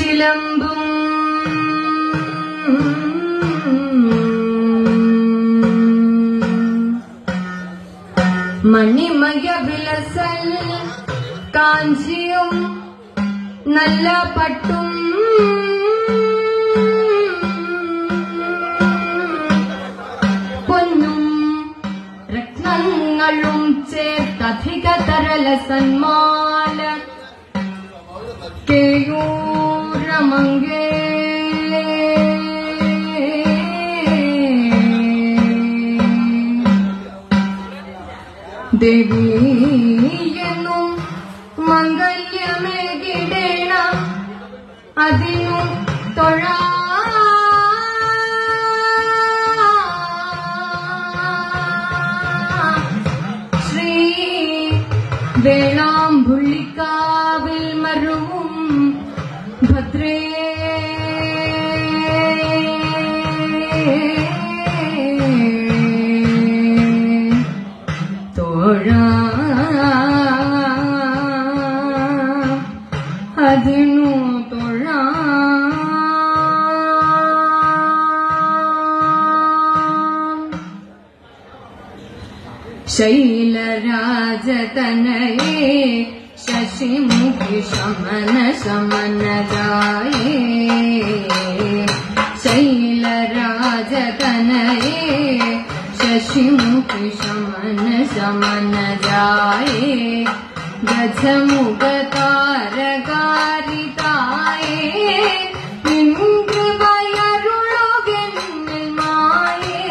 ചിലമ്പും മണിമയ വിലസൽ കാഞ്ചിയും നല്ല പട്ടും പൊന്നും രത്നങ്ങളും ചേർത്തധിക തരല സന്മാല കേയൂരമംഗേ ദേവിയെന്നും മംഗല്യമേകിടേണ അതിനു തൊഴാ ശ്രീ വേളാമ്പുള്ളിക്കാവിൽ മരുവും ഭദ്രേ തോഴാ അതിനു തോഴാ ശൈലരാജതനയേ ശശിമുഖി ശമന ശമന ജായേ ശൈലരാജതനയേ ശശിമുഖി ശമന ശമന ജായേ ഗജമുഖ താരകാരിതായേ ഇന്ദ്രവയരുളുകെന്നിൽ മായേ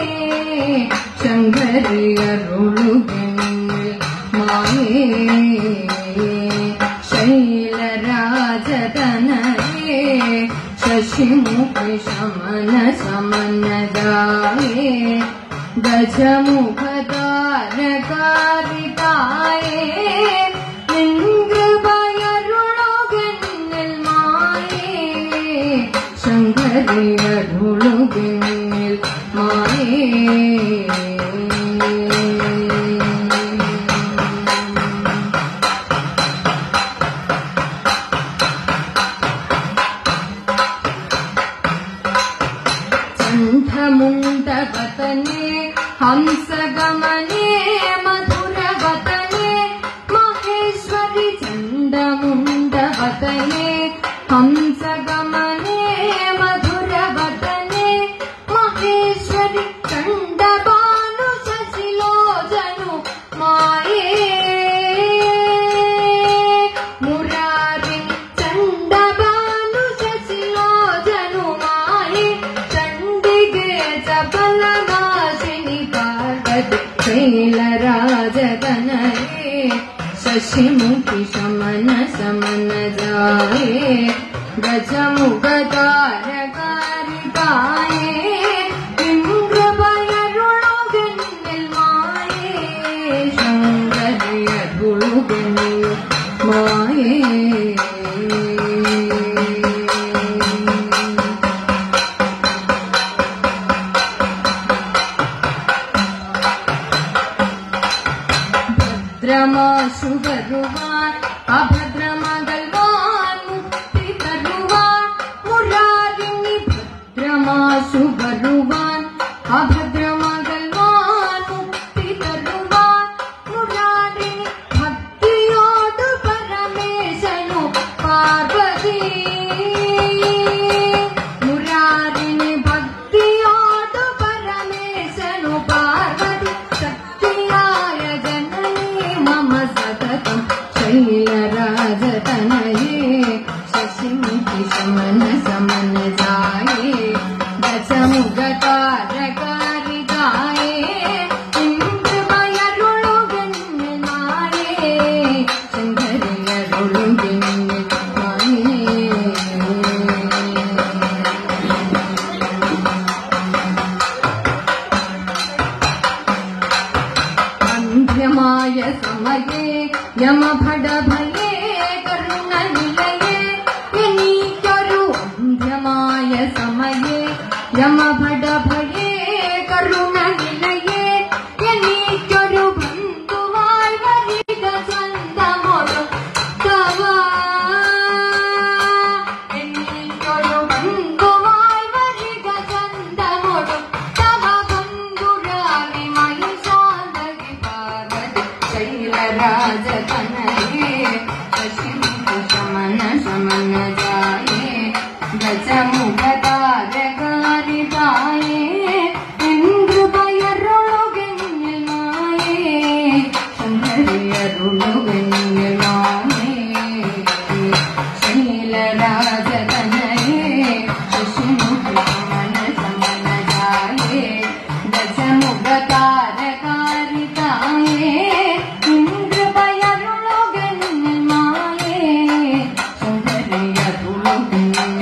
ശങ്കരിയരുളുകെന്നിൽ മായേ ശൈലരാജതനയേ ശശിമുഖി ശമന ശമന ജായേ ഗജമുഖ താരകാരിതായേ ഇന്ദ്രവയരുളുകെന്നിൽ മായേ ശങ്കരിയരുളുകെന്നിൽ മായേ ചണ്ഡമുണ്ഡവതനേ ഹംസഗമനേ മധുരവതനേ മഹേശ്വരി ചണ്ഡമുണ്ഡവതനേ ഹംസഗമനേ മധുരവതനേ മഹേശ്വരി ചണ്ഡഭാനു ശശിലോചനു മായേ മുരാരി ചണ്ഡഭാനു ശശിലോചനു മായേ ചണ്ഡികേ ചപലനാശിനി പാർവതി ശൈലരാജതനയേ ശശിമുഖി ശമന ശമന ജായേ ഗജമുഖ താരകാരിതായേ ഇന്ദ്രവയരുളുകെന്നിൽ മായേ ശങ്കരിയരുളുകെന്നിൽ മായേ ഭദ്രമാശു വരുവാൻ അഭദ്രമകൽവാൻ മുക്തി തരുവാൻ മുരാരിണി ഭദ്രമാശു വരുവാൻ അഭദ്രമകൽവാൻ മുക്തി തരുവാൻ മുരാരിണി ഭക്തിയോട് പരമേശനു പാർവതി മുരാരിണി ഭക്തിയോട് പരമേശനു പാർവതി ശക്തിയായ ജനനീ മമ സതതം ശൈലരാജതനയേ ശശിമുഖി ശമന ശമന ജായേ ഗജമുഖ താരകാരിതായേ ഇന്ദ്രവയരുളുകെന്നിൽ മായേ ശങ്കരിയരുളുകെന്നിൽ മായേ അന്ധ്യമായ സമയേ യമഭടഭയേ കരുണനിലയേ എനിക്കൊരു അന്ധ്യമായ സമയേ യമഭടഭയേ കരുണനിലയേ എനിക്കൊരു ബന്ധുവായി വരിക ചന്ദമോട് തവ എന്നിൽ ദശമുഖതാരകാരിതായേ എൻകൃപയരുളുകെന്നിൽ മായേ ശങ്കരിയരുളുകെന്നിൽ മായേ ശീലരാജതനയേ ശശിമുഖമന സമനജായേ ദശമുഖതാരകാരിതായേ എൻകൃപയരുളുകെന്നിൽ മായേ ശങ്കരിയരുളുകെന്നിൽ